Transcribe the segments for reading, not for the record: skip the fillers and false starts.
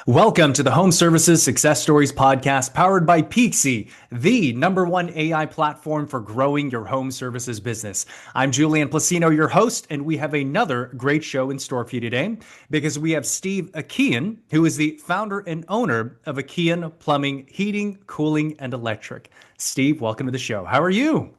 Welcome to the Home Services Success Stories podcast powered by Peakzi, the #1 AI platform for growing your home services business. I'm Julian Placino, your host, and we have another great show in store for you today because we have Steve Akian, who is the founder and owner of Akian Plumbing, Heating, Cooling, and Electric. Steve, welcome to the show. How are you?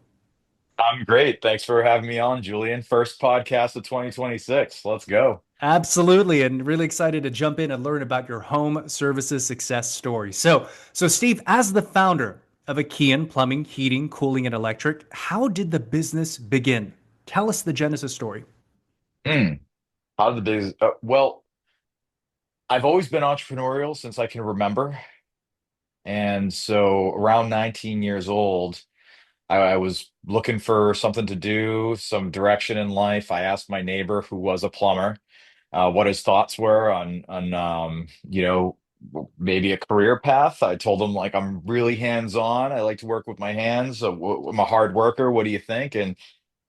I'm great. Thanks for having me on, Julian. First podcast of 2026. Let's go. Absolutely, and really excited to jump in and learn about your home services success story. So Steve, as the founder of Akian Plumbing, Heating, Cooling, and Electric, how did the business begin? Tell us the genesis story. Hmm. How did the business? Well, I've always been entrepreneurial since I can remember. And so around 19 years old, I was looking for something to do, some direction in life. I asked my neighbor who was a plumber, what his thoughts were on maybe a career path. I told him like I'm really hands-on. I like to work with my hands. I'm a hard worker. What do you think? And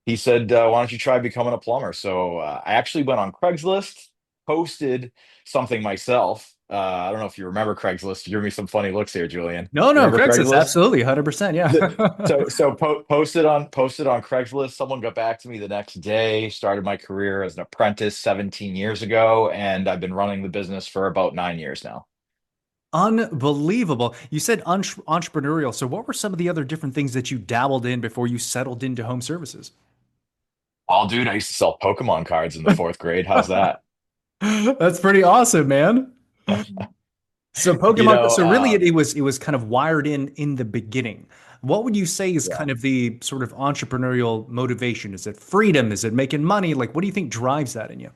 he said, "Why don't you try becoming a plumber?" So I actually went on Craigslist, posted something myself. I don't know if you remember Craigslist. You give me some funny looks here, Julian. No, You no, remember Craigslist, Craigslist? absolutely, 100%, yeah. Posted on Craigslist. Someone got back to me the next day. Started my career as an apprentice 17 years ago, and I've been running the business for about 9 years now. Unbelievable. You said entrepreneurial. So what were some of the other different things that you dabbled in before you settled into home services? Oh, dude, I used to sell Pokemon cards in the fourth grade. How's that? That's pretty awesome, man. So You Pokemon, know, so really it was kind of wired in the beginning. What would you say is yeah. kind of the sort of entrepreneurial motivation? Is it freedom? Is it making money? Like, what do you think drives that in you?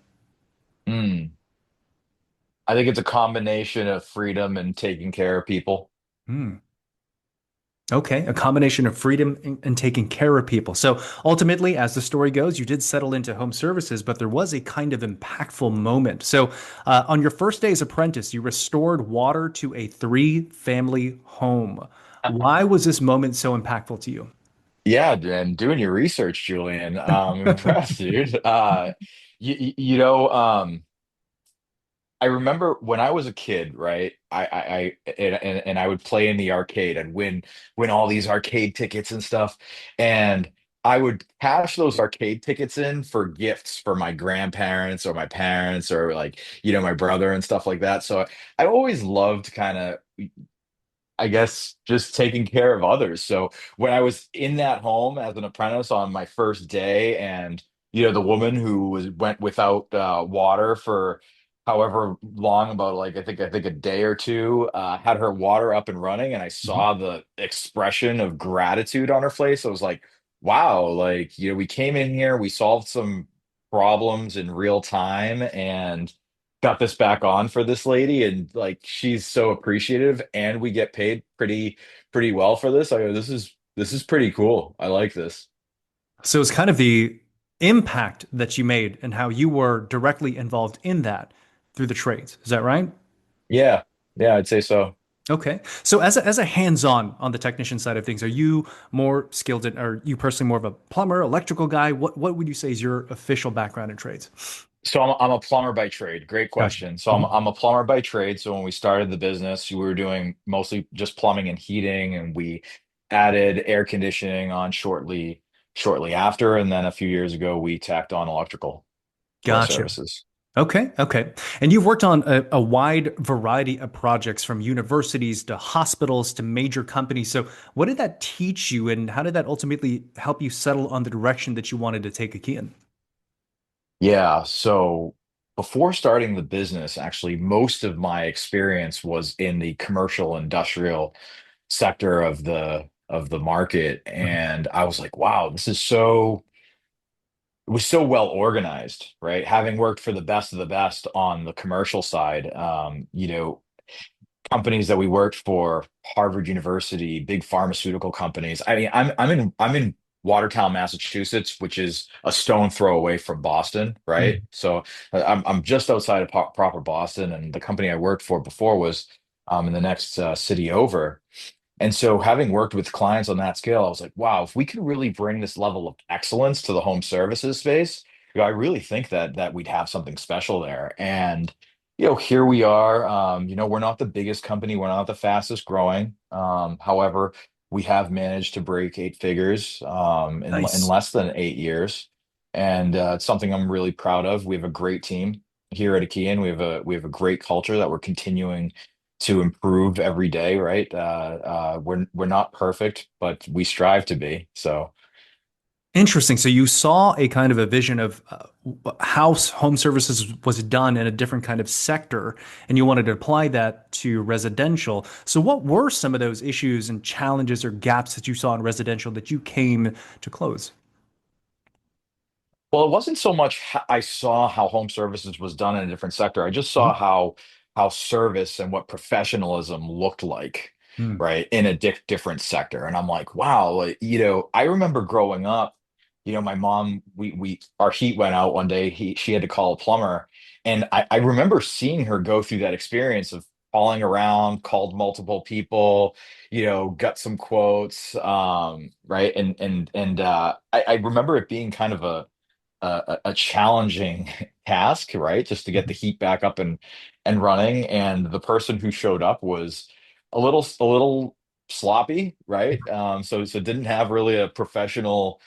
Mm. I think it's a combination of freedom and taking care of people. Hmm. Okay, a combination of freedom and taking care of people. So ultimately, as the story goes, you did settle into home services, but there was a kind of impactful moment. So on your first day as apprentice, you restored water to a three-family home. Why was this moment so impactful to you? Yeah, and doing your research, Julian. Impressed, dude. I remember when I was a kid, right? And I would play in the arcade and win all these arcade tickets and stuff. And I would cash those arcade tickets in for gifts for my grandparents or my parents or my brother and stuff like that. So I always loved kind of, I guess, just taking care of others. So when I was in that home as an apprentice on my first day, and the woman who went without water for however long, about like I think a day or two, had her water up and running, and I Mhm. saw the expression of gratitude on her face. I was like, wow, like we came in here, we solved some problems in real time, and got this back on for this lady, and like she's so appreciative, and we get paid pretty well for this. I go, this is pretty cool. I like this. So it's kind of the impact that you made and how you were directly involved in that through the trades. Is that right? Yeah, yeah, I'd say so. Okay. So as a hands-on on the technician side of things, are you more skilled in, are you personally more of a plumber, electrical guy? What would you say is your official background in trades? So I'm a plumber by trade. Great Gotcha. question. So I'm Mhm. I'm a plumber by trade. So when we started the business, we were doing mostly just plumbing and heating, and we added air conditioning on shortly after, and then a few years ago we tacked on electrical to our Gotcha. services. Okay. Okay. And you've worked on a wide variety of projects from universities to hospitals to major companies. So what did that teach you and how did that ultimately help you settle on the direction that you wanted to take Akin? Yeah, so before starting the business, actually, most of my experience was in the commercial industrial sector of the market. And I was like, wow, it was so well organized, right? Having worked for the best of the best on the commercial side, companies that we worked for, Harvard University, big pharmaceutical companies. I mean, I'm in Watertown, Massachusetts, which is a stone throw away from Boston, right? Mhm. So I'm just outside of proper Boston, and the company I worked for before was in the next city over. And so, having worked with clients on that scale, I was like, wow, if we could really bring this level of excellence to the home services space, I really think that we'd have something special there. And Here we are. We're not the biggest company, we're not the fastest growing. However, we have managed to break eight figures in Nice. less than 8 years, and it's something I'm really proud of. We have a great team here at Akian. We have a great culture that we're continuing to improve every day. Right? We're not perfect, but we strive to be. So. Interesting. So you saw a kind of a vision of how home services was done in a different kind of sector, and you wanted to apply that to residential. So what were some of those issues and challenges or gaps that you saw in residential that you came to close? Well, it wasn't so much I saw how home services was done in a different sector. I just saw Mhm. how service and what professionalism looked like, Mm. right, in a different sector. And I'm like, wow, like, I remember growing up, my mom, we our heat went out one day. She had to call a plumber, and I remember seeing her go through that experience of calling around, called multiple people, got some quotes, right, and I remember it being kind of a challenging task, right? Just to get the heat back up and running. And the person who showed up was a little sloppy, right? So didn't have really a professional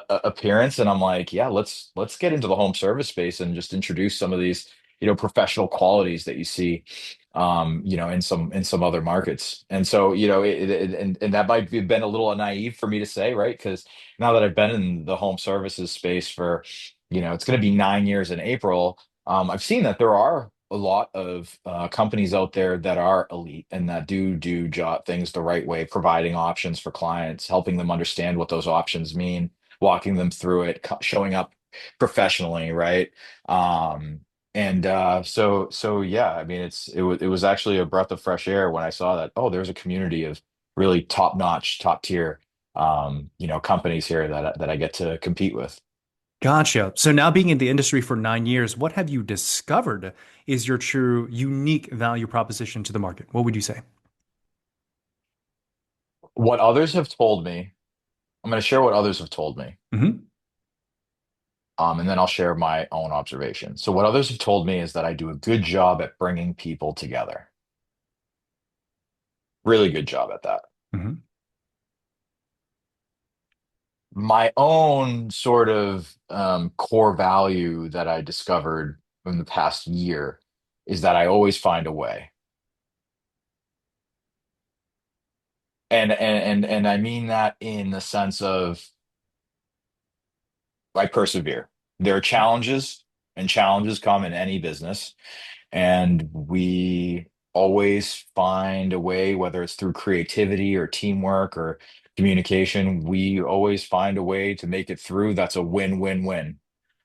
appearance. And I'm like, yeah, let's get into the home service space and just introduce some of these, professional qualities that you see in some other markets. And so, and that might have been a little naive for me to say, right? Because now that I've been in the home services space for, it's going to be 9 years in April. I've seen that there are a lot of companies out there that are elite and that do job things the right way, providing options for clients, helping them understand what those options mean, walking them through it, showing up professionally, right? Um, and so yeah, I mean, it was actually a breath of fresh air when I saw that. Oh, there's a community of really top notch, top tier companies here that I get to compete with. Gotcha. So now being in the industry for 9 years, what have you discovered is your true unique value proposition to the market? What would you say? What others have told me, I'm going to share what others have told me, Hmm. and then I'll share my own observations. So what others have told me is that I do a good job at bringing people together. Really good job at that. Hmm. My own sort of core value that I discovered in the past year is that I always find a way. And I mean that in the sense of I persevere. There are challenges, and challenges come in any business, and we always find a way, whether it's through creativity or teamwork or communication, we always find a way to make it through. That's a win-win-win.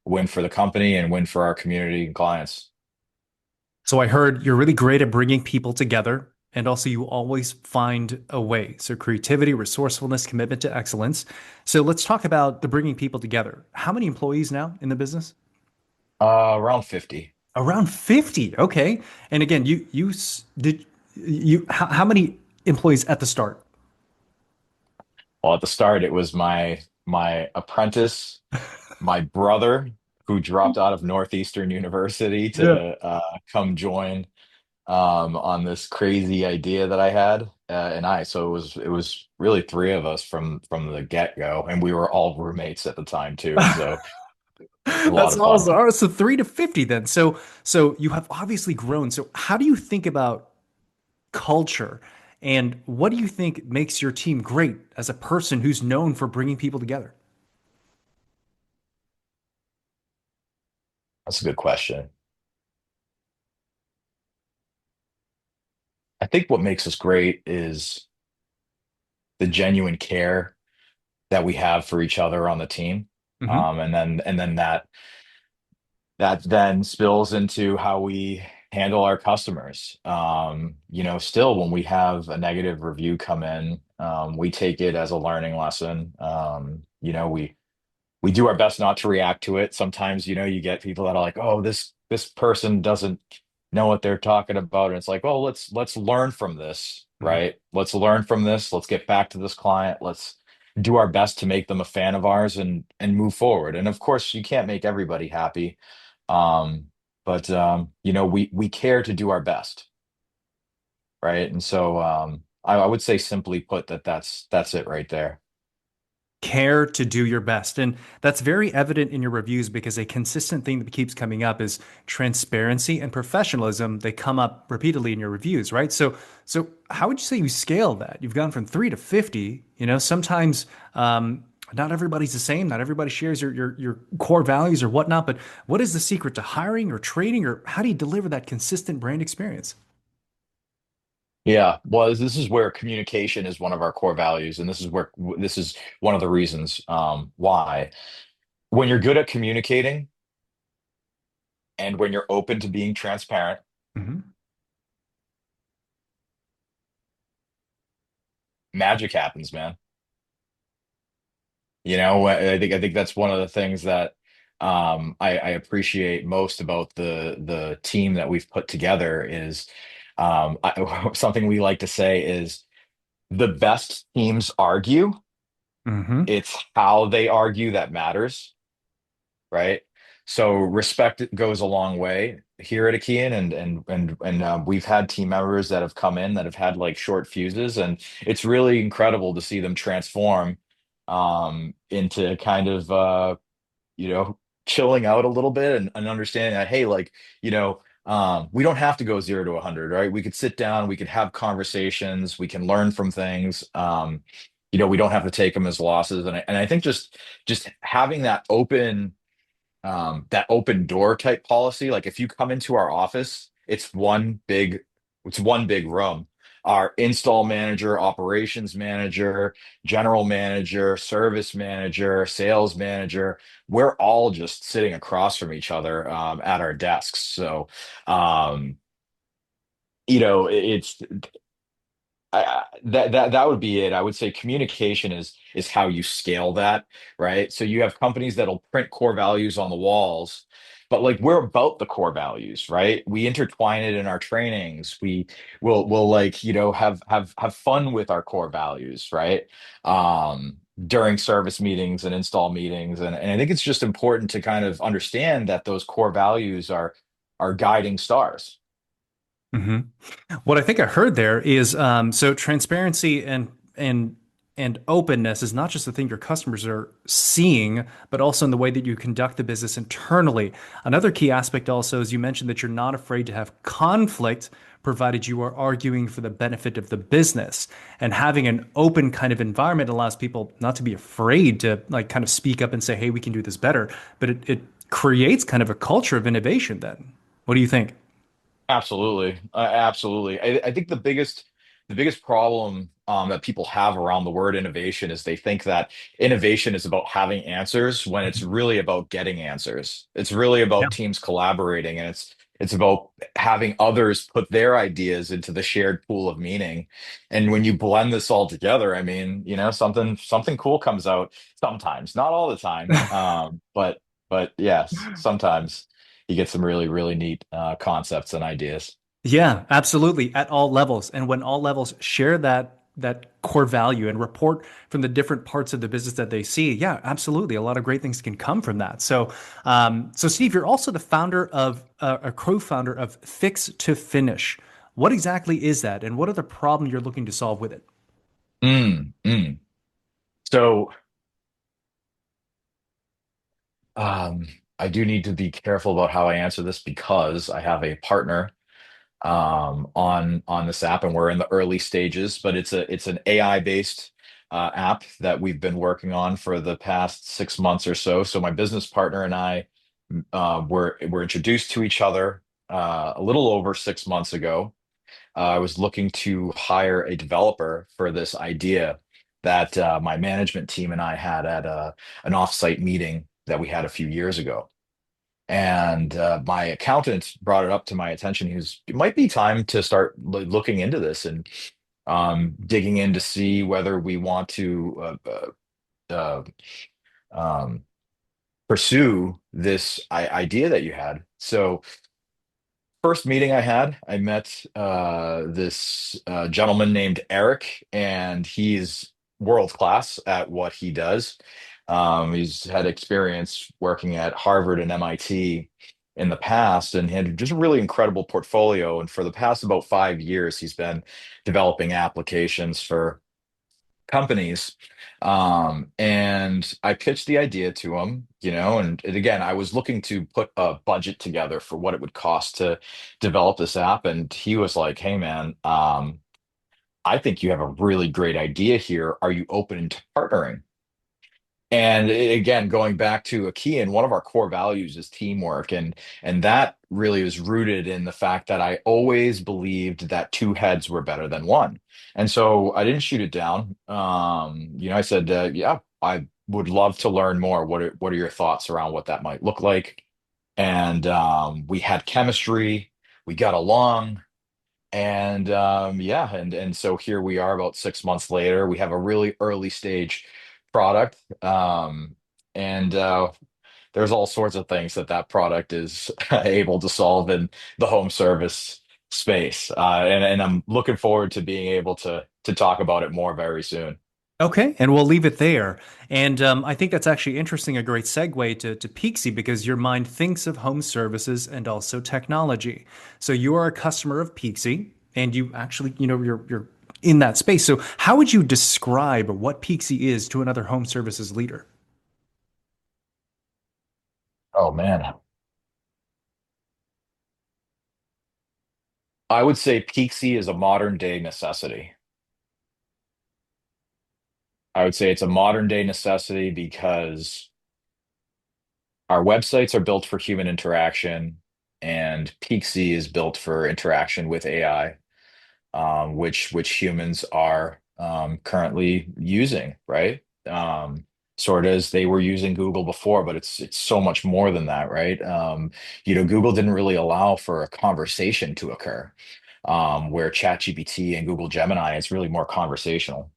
Win for the company and win for our community and clients. So I heard you're really great at bringing people together, and also you always find a way. So creativity, resourcefulness, commitment to excellence. So let's talk about the bringing people together. How many employees now in the business? Around 50. Around 50. Okay. And again, did you how many employees at the start? Well, at the start, it was my apprentice, my brother, who dropped out of Northeastern University Yeah. to come join on this crazy idea that I had, and I. So it was really three of us from the get-go, and we were all roommates at the time too. So a lot That's of fun. awesome. All right, so 3 to 50 then. So you have obviously grown. So how do you think about culture and what do you think makes your team great as a person who's known for bringing people together? That's a good question. I think what makes us great is the genuine care that we have for each other on the team, Hmm. and then that then spills into how we handle our customers. Still when we have a negative review come in, we take it as a learning lesson. We do our best not to react to it. Sometimes, you get people that are like, "Oh, this person doesn't know what they're talking about," and it's like, "Oh, let's learn from this, Hmm. right? Let's learn from this. Let's get back to this client. Let's do our best to make them a fan of ours and move forward." And of course, you can't make everybody happy, um, but we care to do our best, right? And so I would say simply put that that's it right there. Care to do your best. And that's very evident in your reviews because a consistent thing that keeps coming up is transparency and professionalism. They come up repeatedly in your reviews, right? So how would you say you scale that? You've gone from 3 to 50. Sometimes not everybody's the same. Not everybody shares your core values or whatnot. But what is the secret to hiring or training, or how do you deliver that consistent brand experience? Yeah, well, this is where communication is one of our core values, and this is one of the reasons why. When you're good at communicating and when you're open to being transparent, Hmm. magic happens, man. I think that's one of the things that I appreciate most about the team that we've put together is something we like to say is the best teams argue. Hmm. It's how they argue that matters, right? So respect goes a long way here at Akian, and we've had team members that have come in that have had like short fuses, and it's really incredible to see them transform into kind of you know chilling out a little bit and understanding that hey, like we don't have to go 0 to 100, right? We could sit down, we could have conversations, we can learn from things. We don't have to take them as losses, and I think just having that open door type policy. Like if you come into our office, it's one big room. Our install manager, operations manager, general manager, service manager, sales manager, we're all just sitting across from each other at our desks. So, um, it's that would be it. I would say communication is how you scale that, right? So you have companies that'll print core values on the walls, but like we're about the core values, right? We intertwine it in our trainings. We'll like, have fun with our core values, right? During service meetings and install meetings. And I think it's just important to kind of understand that those core values are guiding stars. Hmm. What I think I heard there is so transparency and openness is not just the thing your customers are seeing, but also in the way that you conduct the business internally. Another key aspect also is you mentioned that you're not afraid to have conflict, provided you are arguing for the benefit of the business. And having an open kind of environment allows people not to be afraid to like kind of speak up and say, hey, we can do this better. But it creates kind of a culture of innovation then. What do you think? Absolutely. Absolutely. I think the biggest problem that people have around the word innovation is they think that innovation is about having answers when it's really about getting answers. It's really Yeah. about teams collaborating, and it's about having others put their ideas into the shared pool of meaning. And when you blend this all together, I mean, something cool comes out sometimes, not all the time. But yes, sometimes you get some really, really neat concepts and ideas. Yeah, absolutely. At all levels. And when all levels share that core value and report from the different parts of the business that they see, yeah, absolutely. A lot of great things can come from that. So Steve, you're also the founder of a co-founder of Fix to Finish. What exactly is that, and what are the problems you're looking to solve with it? Mm. So um, I do need to be careful about how I answer this because I have a partner on this app, and we're in the early stages. But it's an AI based app that we've been working on for the past 6 months or so. So my business partner and I were introduced to each other a little over 6 months ago. I was looking to hire a developer for this idea that my management team and I had at an offsite meeting that we had a few years ago. And my accountant brought it up to my attention. It might be time to start looking into this and digging in to see whether we want to um, pursue this idea that you had. So first meeting I had, I met this gentleman named Eric, and he's world class at what he does. He's had experience working at Harvard and MIT, in the past and had just a really incredible portfolio. And for the past about 5 years, he's been developing applications for companies. And I pitched the idea to him, and again, I was looking to put a budget together for what it would cost to develop this app. And he was like, "Hey, man, I think you have a really great idea here. Are you open to partnering?" And again, going back to Akian, one of our core values is teamwork, and that really is rooted in the fact that I always believed that two heads were better than one. And so I didn't shoot it down. I said, "Yeah, I would love to learn more. What are your thoughts around what that might look like?" And we had chemistry, we got along. And yeah, and so here we are about 6 months later. We have a really early stage product, and there's all sorts of things that product is able to solve in the home service space. And I'm looking forward to being able to talk about it more very soon. Okay, and we'll leave it there. And I think that's actually interesting, a great segue to Peakzi because your mind thinks of home services and also technology. So you are a customer of Peakzi, and you actually, you're in that space. So how would you describe what Peakzi is to another home services leader? Oh man, I would say Peaksy is a modern day necessity. I would say it's a modern day necessity because our websites are built for human interaction, and Peaksy is built for interaction with AI, which humans are currently using, right? Sort of as they were using Google before, but it's so much more than that, right? Google didn't really allow for a conversation to occur, where ChatGPT and Google Gemini is really more conversational.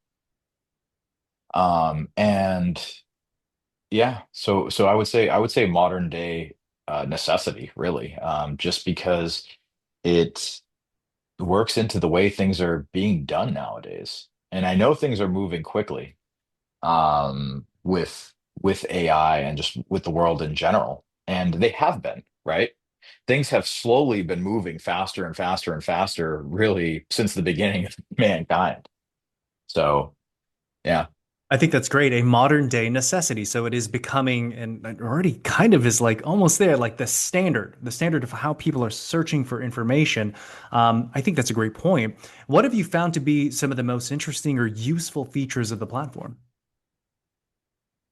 And yeah, so I would say modern day necessity, really, just because it works into the way things are being done nowadays. And I know things are moving quickly, with AI and just with the world in general. And they have been, right? Things have slowly been moving faster and faster and faster, really, since the beginning of mankind. So, yeah. I think that's great. A modern day necessity. So it is becoming, and it already kind of is like almost there, like the standard of how people are searching for information. I think that's a great point. What have you found to be some of the most interesting or useful features of the platform?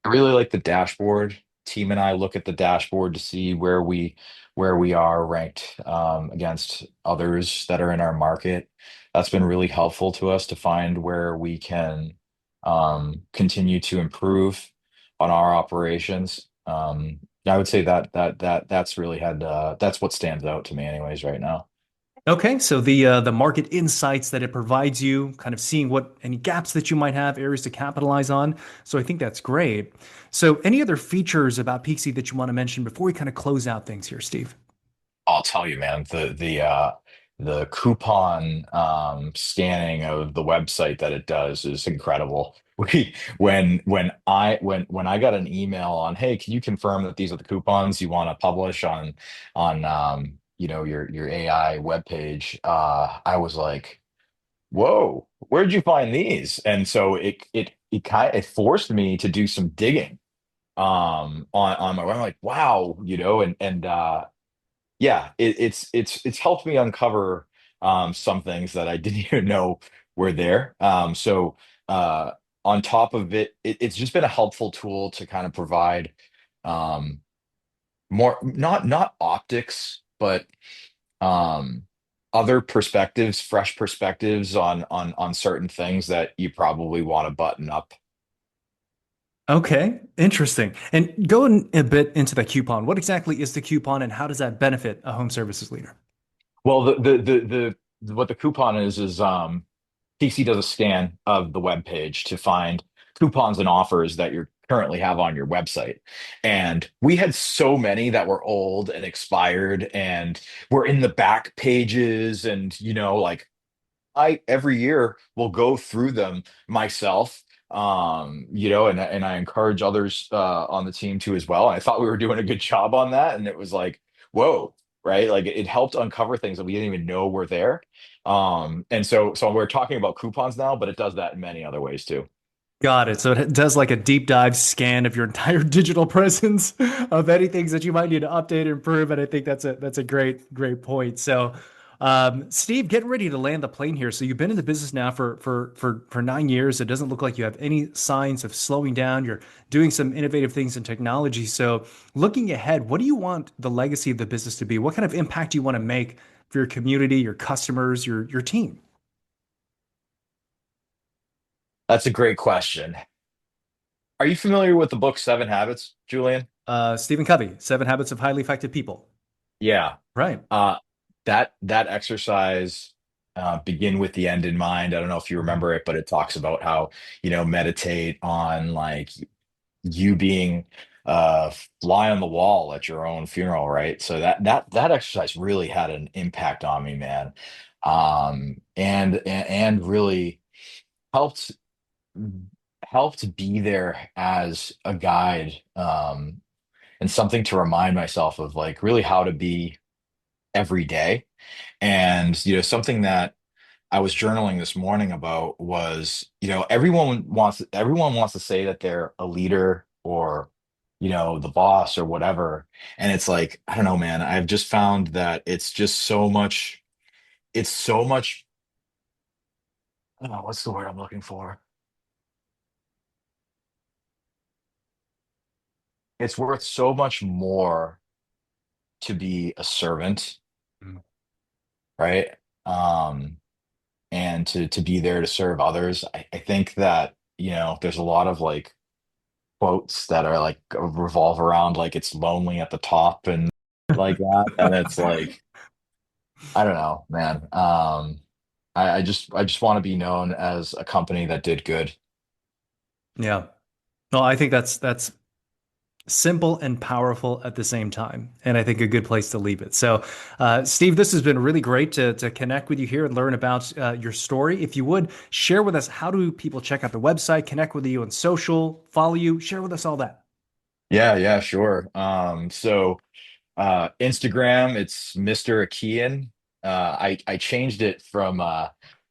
I really like the dashboard. Team and I look at the dashboard to see where we are ranked against others that are in our market. That's been really helpful to us to find where we can continue to improve on our operations. I would say that's really had that's what stands out to me, anyways, right now. Okay, so the market insights that it provides you, kind of seeing what any gaps that you might have, areas to capitalize on. So I think that's great. So any other features about Peaksy that you want to mention before we kind of close out things here, Steve? I'll tell you, man, the coupon scanning of the website that it does is incredible. When I got an email on, "Hey, can you confirm that these are the coupons you want to publish on your AI webpage?" I was like, "Whoa, where'd you find these?" And so it forced me to do some digging on my, I'm like, "Wow," and yeah, it's helped me uncover some things that I didn't even know were there. So on top of it's just been a helpful tool to kind of provide um, more, not optics, but um, other perspectives, fresh perspectives on certain things that you probably want to button up. Okay, interesting. And going a bit into the coupon, what exactly is the coupon and how does that benefit a home services leader? Well, what the coupon is PC does a scan of the web page to find coupons and offers that you currently have on your website. And we had so many that were old and expired and were in the back pages. And, like I every year will go through them myself. And I encourage others on the team to as well. And I thought we were doing a good job on that. And it was like, whoa, right? Like it helped uncover things that we didn't even know were there. And so we're talking about coupons now, but it does that in many other ways too. Got it. So it does like a deep dive scan of your entire digital presence of any things that you might need to update and improve. And I think that's a great point. So, Steve, getting ready to land the plane here. So you've been in the business now for 9 years. It doesn't look like you have any signs of slowing down. You're doing some innovative things in technology. So, looking ahead, what do you want the legacy of the business to be? What kind of impact do you want to make for your community, your customers, your team? That's a great question. Are you familiar with the book Seven Habits, Julian? Stephen Covey, Seven Habits of Highly Effective People. Yeah. Right. Uh, that exercise, begin with the end in mind. I don't know if you remember it, but it talks about how, meditate on like you being fly on the wall at your own funeral, right? So that exercise really had an impact on me, man. And really helped be there as a guide, and something to remind myself of like really how to be every day. And something that I was journaling this morning about was, everyone wants to say that they're a leader or, the boss or whatever. And it's like, I don't know, man. I've just found that it's just so much, oh, what's the word I'm looking for? It's worth so much more to be a servant, Mm. right? Um, and to be there to serve others. I think that, there's a lot of like quotes that are like revolve around like it's lonely at the top and like that. And it's like, I don't know, man. I just want to be known as a company that did good. Yeah. No, I think that's simple and powerful at the same time, and I think a good place to leave it. So, Steve, this has been really great to connect with you here and learn about your story. If you would share with us, how do people check out the website, connect with you on social, follow you, share with us all that. Yeah, yeah, sure. So Instagram, it's Mr. Akian. I changed it from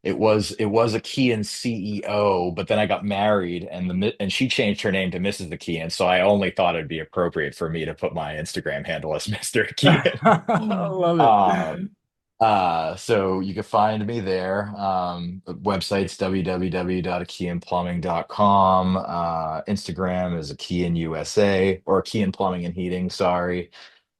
it was Akian CEO, but then I got married and she changed her name to Mrs. Akian, so I only thought it'd be appropriate for me to put my Instagram handle as Mr. Akian. I love it. Um, so you can find me there. Website's www.akianplumbing.com. Instagram is Akian USA or Akian Plumbing and Heating, sorry.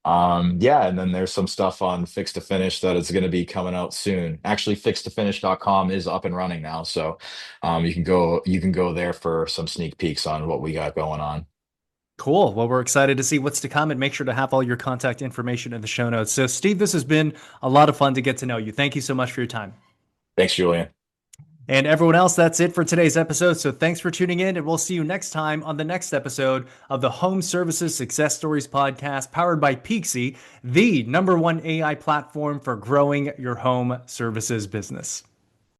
Yeah, and then there's some stuff on Fix to Finish that is going to be coming out soon. Actually, fixtofinish.com is up and running now, so you can go there for some sneak peeks on what we got going on. Cool. Well, we're excited to see what's to come and make sure to have all your contact information in the show notes. So, Steve, this has been a lot of fun to get to know you. Thank you so much for your time. Thanks, Julian. And everyone else, that's it for today's episode. So thanks for tuning in, and we'll see you next time on the next episode of the Home Services Success Stories podcast, powered by Peakzi, the #1 AI platform for growing your home services business.